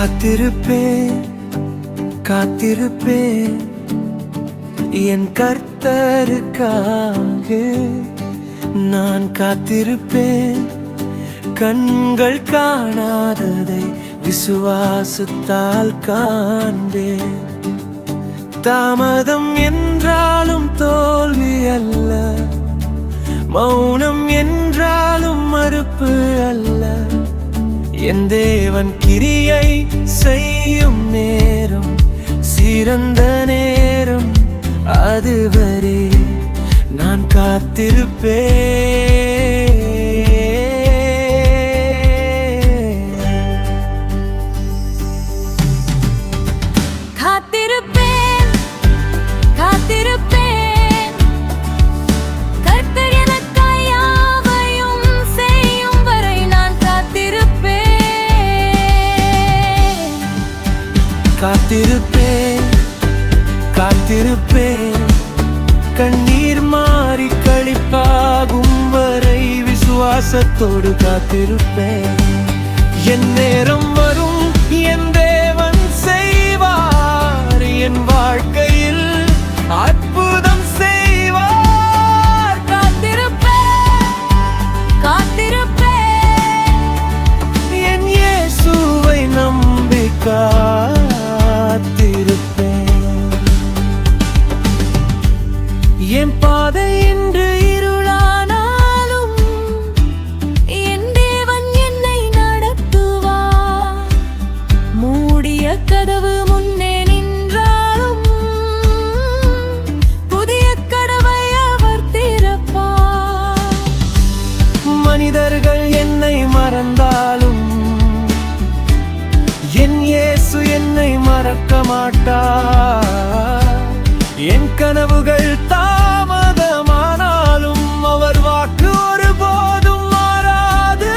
காத்திருப்பேன் காத்திருப்பேன் என் கர்த்தருக்காக நான் காத்திருப்பேன். கண்கள் காணாததை விசுவாசத்தால் காண்பேன். தாமதம் என்றாலும் தோல்வி அல்ல, மௌனம் என்றாலும் மறுப்பு அல்ல. என் தேவன் கிரியை செய்யும் நேரம் சிறந்த நேரம், அதுவரை நான் காத்திருப்பேன். காத்திருப்பேன் காத்திருப்பேன் கர்த்தர் எனக்காய் யாவையும் செய்யும் வரை நான் காத்திருப்பேன். காத்திருப்பேன் காத்திருப்பேன் கண்ணீர் மாறி களிப்பாகும் வரை விசுவாசத்தோடு காத்திருப்பேன். என் நேரம் வரும், என் தேவன் செய்வார், என் வாழ்க்கையில் அற்புதம் செய்வார். காத்திருப்பேன் காத்திருப்பேன் என் இயேசுவை நம்பி காத்திருப்பேன். என் பாதை இன்று இருளானாலும் என் தேவன் என்னை நடத்துவார். மூடிய கதவு முன்னே நின்றாலும் புதிய கதவை அவர் திறப்பார். மனிதர்கள் என்னை மறந்தாலும் என் இயேசு என்னை மறக்க மாட்டார். என் கனவுகள் தாமதமானாலும் அவர் வாக்கு ஒருபோதும் மாறாது.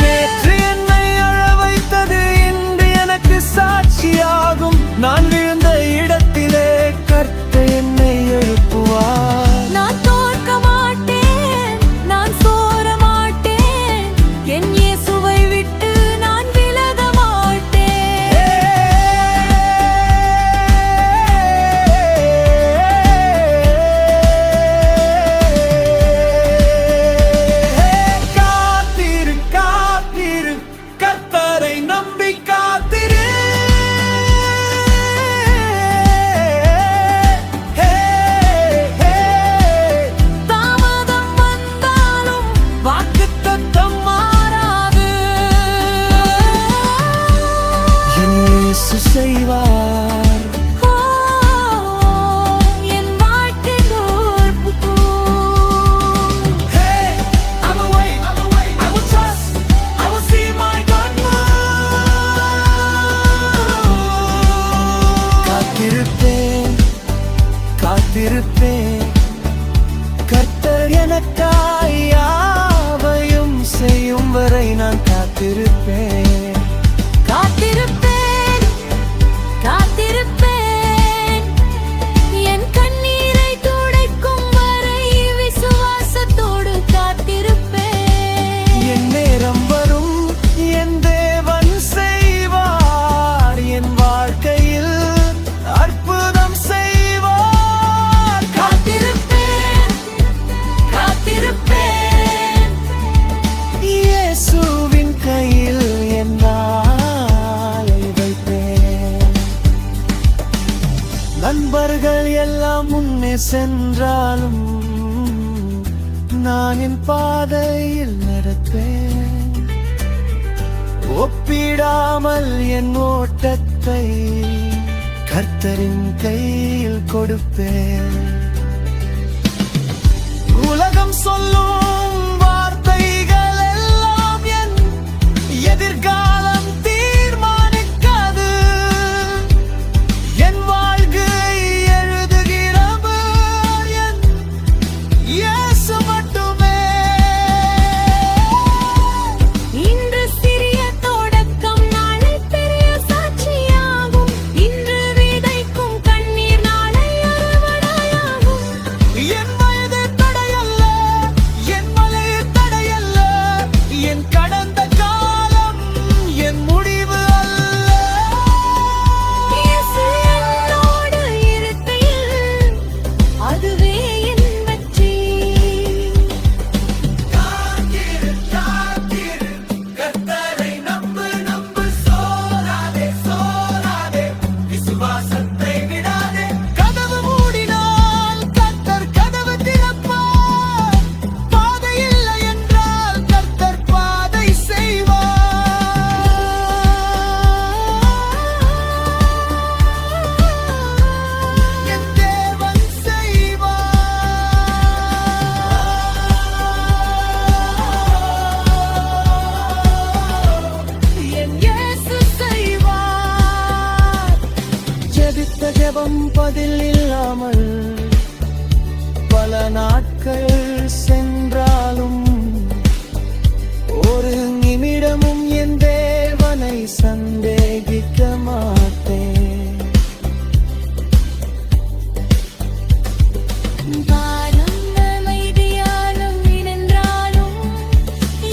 நேற்று என்னை அழ வைத்தது இன்று எனக்கு சாட்சியாகும். நான் விழுந்த இடத்திலே கர்த்தர் என்னை எழுப்புவார். நான் தோற்க மாட்டேன், நான் சோர மாட்டேன், என் இயேசுவை விட்டு நான் விலக மாட்டேன். காத்திரு காத்திரு கர்த்தரை நம்பி காத்திரு. தாமதம் வந்தாலும் வாக்குத்தத்தம் மாறாது. என் இயேசு செய்வார். ஓ, என் வாழ்க்கை தோற்பும். I will wait, I will trust, I will see my God move. காத்திருப்பேன் காத்திருப்பேன் கர்த்தர் எனக்காய் யாவையும் செய்யும் வரை நான் காத்திருப்பேன். காத்திருப்பேன் காத்திருப்பேன் என் கண்ணீரை துடைக்கும் வரை விசுவாசத்தோடு காத்திருப்பேன். என் நேரம் வரும், என் தேவன் செய்வார், என் வாழ்க்கையில் அற்புதம் செய்வார். காத்திருப்பேன் காத்திருப்பேன் இயேசுவின் கையில் என் நாளை வைப்பேன். நண்பர்கள் எல்லாம் முன்னே சென்றாலும் நான் என் பாதையில் நடப்பேன். ஒப்பிடாமல் என் ஓட்டத்தை கர்த்தரின் கையில் கொடுப்பேன். உலகம் சொல்லும் வார்த்தைகள் எல்லாம் என் எதிர்காலம் தீர்மானிக்காது. என் வாழ்க்கை எழுதுகிறவர் என் இயேசு மட்டுமே. இன்று சிறிய தொடக்கம் நாளை பெரிய சாட்சியாகும். இன்று விதைக்கும் கண்ணீர் நாளை அறுவடையாகும். என் வயது தடையல்ல, என் மலை தடையல்ல, என் கடந்த காலம் என் முடி நாட்கள் சென்றாலும் ஒரு நிமிடமும் என் தேவனை சந்தேகிக்க மாட்டேன். வானம் அமைதியாலும் நின்றாலும்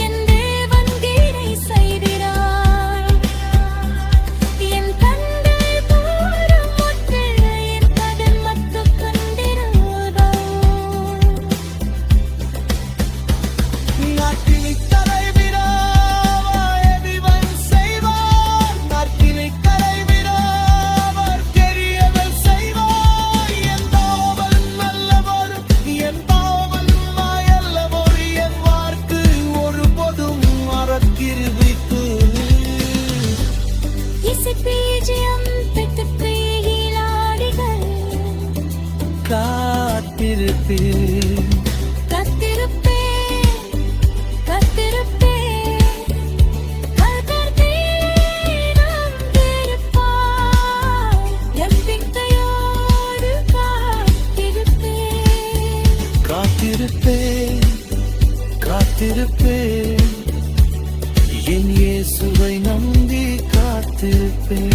என் தேவன் கீழே செய்கிறார். என் கண்கள் தோறும் முற்றில் என் கடன் மத்து கண்டிருந்தார். நாட்டினை தலைவிடாவாய் எதிவன் செய்வார். நாட்டினை தலைவிடாவார் தெரியவள் செய்வாய். என் தாவல் நல்லவர் என் தாவல் மாயல்லவர். என் வார்க்கு ஒருபோதும் மறக்கிருவித்து இசைப்பீஜியம் பெற்ற பிரியிலாடிகள் காத்திருப்பேன். காத்திருப்பேன், காத்திருப்பேன். கர்த்தர் தீரம் திருப்பார். நம்பிக்கையோடு காத்திருப்பேன். காத்திருப்பேன், காத்திருப்பேன். என் இயேசுவை நம்பி காத்திருப்பேன்.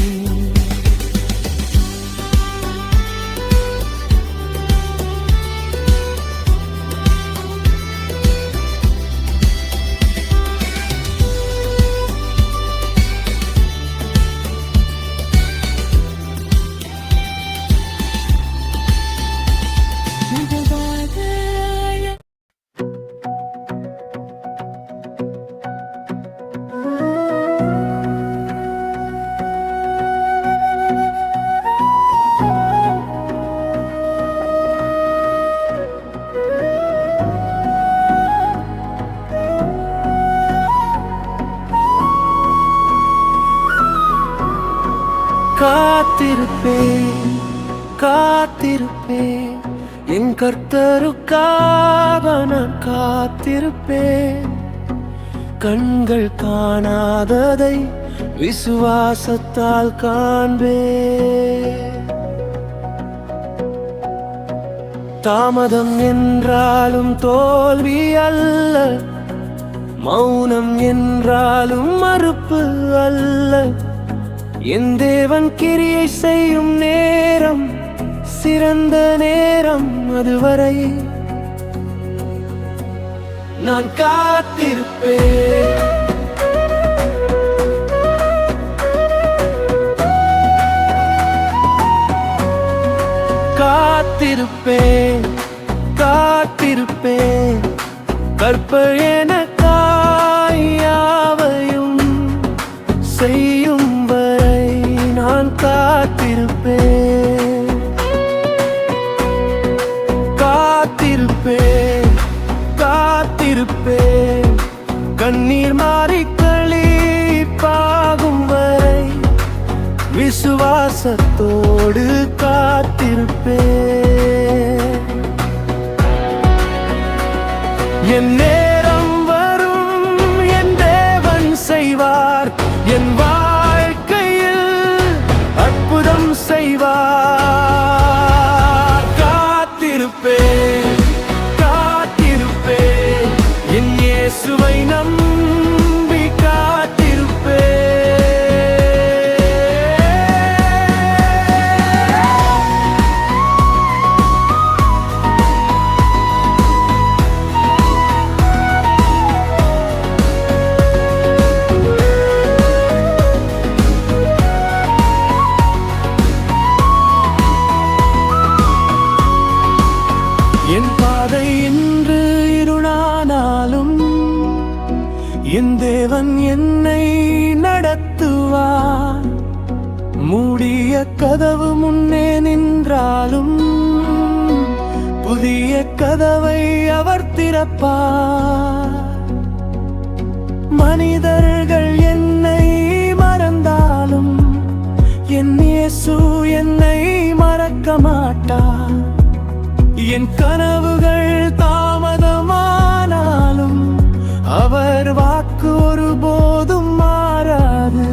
மெதுவாக காத்திருப்பேன், காத்திருப்பேன். என் கர்த்தருக்காக நான் காத்திருப்பேன். கண்கள் காணாததை விசுவாசத்தால் காண்பேன். தாமதம் என்றாலும் தோல்வி அல்ல, மௌனம் என்றாலும் மறுப்பு அல்ல. என் தேவன் கிரியை செய்யும் நேரம் சிறந்த நேரம். அதுவரை நான் காத்திருப்பேன். காத்திருப்பேன், காத்திருப்பேன். கற்பயனக்காய் யாவையும் செய்யும் வரை நான் காத்திருப்பேன். காத்திருப்பேன், காத்திருப்பேன். கண்ணீர் மாறி களிப்பாகும் வரை விசுவாசத்தோடு காத்திருப்பேன். என் நேரம் வரும், என் தேவன் செய்வார். என் வாழ்க்கையில் அற்புதம் செய்வார். காத்திருப்பேன், காத்திருப்பேன். என் இயேசுவை நம்பி காத்திருப்பேன். என் பாதை இன்று இருளானாலும் என் தேவன் என்னை நடத்துவார். மூடிய கதவு முன்னே நின்றாலும் புதிய கதவை அவர் திறப்பார். மனிதர்கள் என்னை மறந்தாலும் என் இயேசு என்னை மறக்க மாட்டார். என் கனவுகள் தாமதமானாலும் அவர் வாக்கு ஒருபோதும் மாறாது.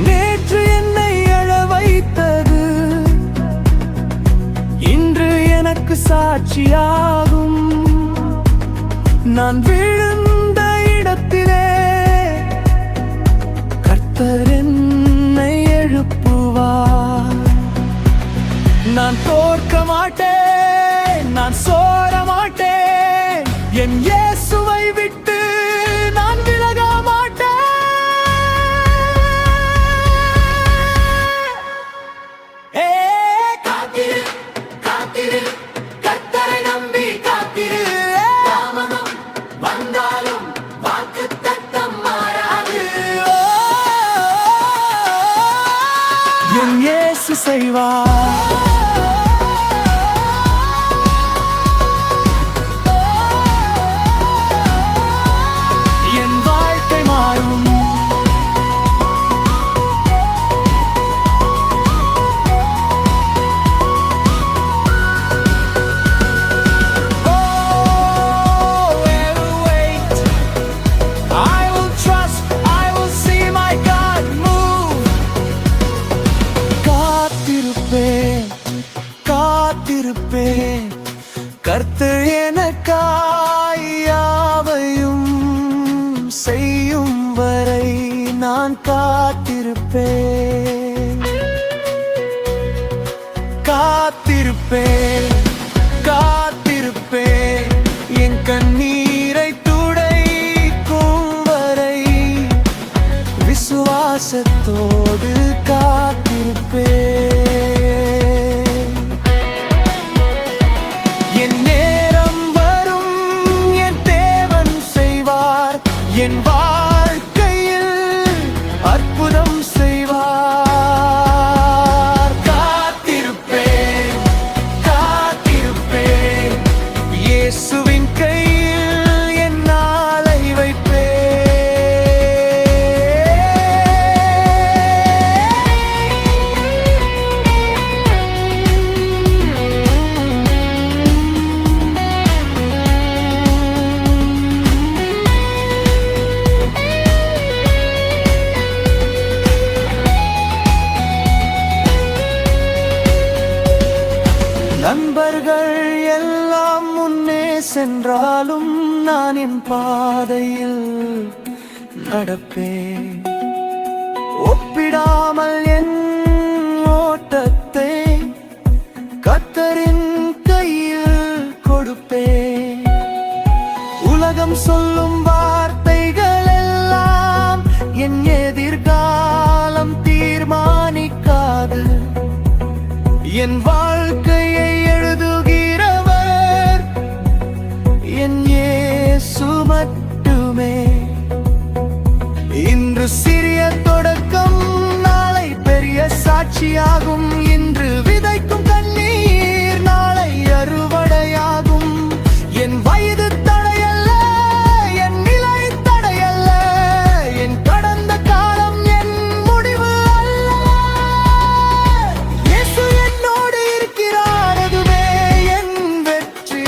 நேற்று என்னை அழ வைத்தது இன்று எனக்கு சாட்சியா நான் விழுந்த இடத்திலே கர்த்தர் என்னை எழுப்புவார். நான் தோற்க மாட்டேன், நான் சோர மாட்டேன், என் இயேசுவை விட்டு நான் விலக மாட்டேன். ஏ காத்திரு காத்திரு கர்த்தரை நம்பி காத்திரு தாமதம் வந்தாலும் வாக்குத்தத்தம் மாறாது என் இயேசு செய்வார். என் வாழ்க்கை மாறும். Oh, wait, I will trust, I will see my God move. காத்திருப்பேன், காத்திருப்பேன், கர்த்தர் எனக்காய் யாவையும் செய்யும் வரை நான் காத்திருப்பேன். காத்திருப்பேன், காத்திருப்பேன், என் கண்ணீரை துடைக்கும் வரை விசுவாசத்தோடு காத்திருப்பேன். என் நேரம் வரும், என் தேவன் செய்வார், என் வாழ்க்கையில் அற்புதம் செய்வார். காத்திருப்பேன், காத்திருப்பேன், இயேசுவின் கையில் என் நாளை நண்பர்கள் எல்லாம் முன்னே சென்றாலும் நான் என் பாதையில் நடப்பேன். ஒப்பிடாமல் என் ஓட்டத்தை கர்த்தரின் கையில் கொடுப்பேன். உலகம் சொல்லும் வார்த்தைகள் எல்லாம் என் எதிர்காலம் தீர்மானிக்காது. என் வாழ்க்கையை எழுதுகிறவர் என் இயேசு மட்டுமே. இன்று சிறிய தொடக்கம் நாளை பெரிய சாட்சியாகும். இன்று விதைக்கும் கண்ணீர் நாளை அறுவடையாகும். என் வயது தடையல்ல, என் நிலை தடையல்ல, என் கடந்த காலம் என் முடிவு அல்ல. இயேசு என்னோடு இருக்கிறார், அதுவே என் வெற்றி.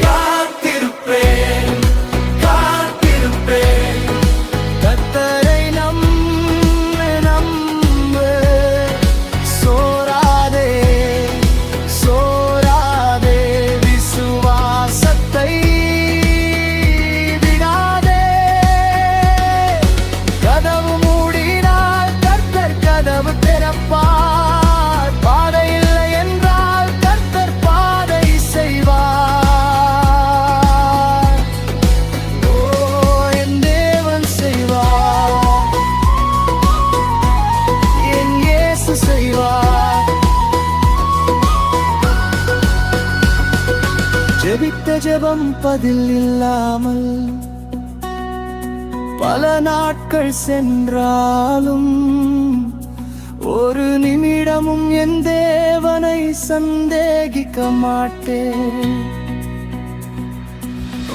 காத்திருப்பேன், காத்திருப்பேன், கர்த்தரை நம்பு, நம்பு. சோராதே, சோராதே, விசுவாசத்தை விடாதே. கதவு மூடினால் கர்த்தர் கதவு திறப்பார். பாதை இல்லை என்றால் கர்த்தர் பாதை செய்வார். ஓ, என் தேவன் செய்வார், என் இயேசு செய்வார். ஜெபித்த ஜெபம் பதில் இல்லாமல் பல நாட்கள் சென்றாலும் ஒரு நிமிடமும் என் தேவனை சந்தேகிக்க மாட்டேன்.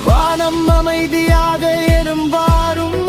வானம் அமைதியாக எனும் வாரும்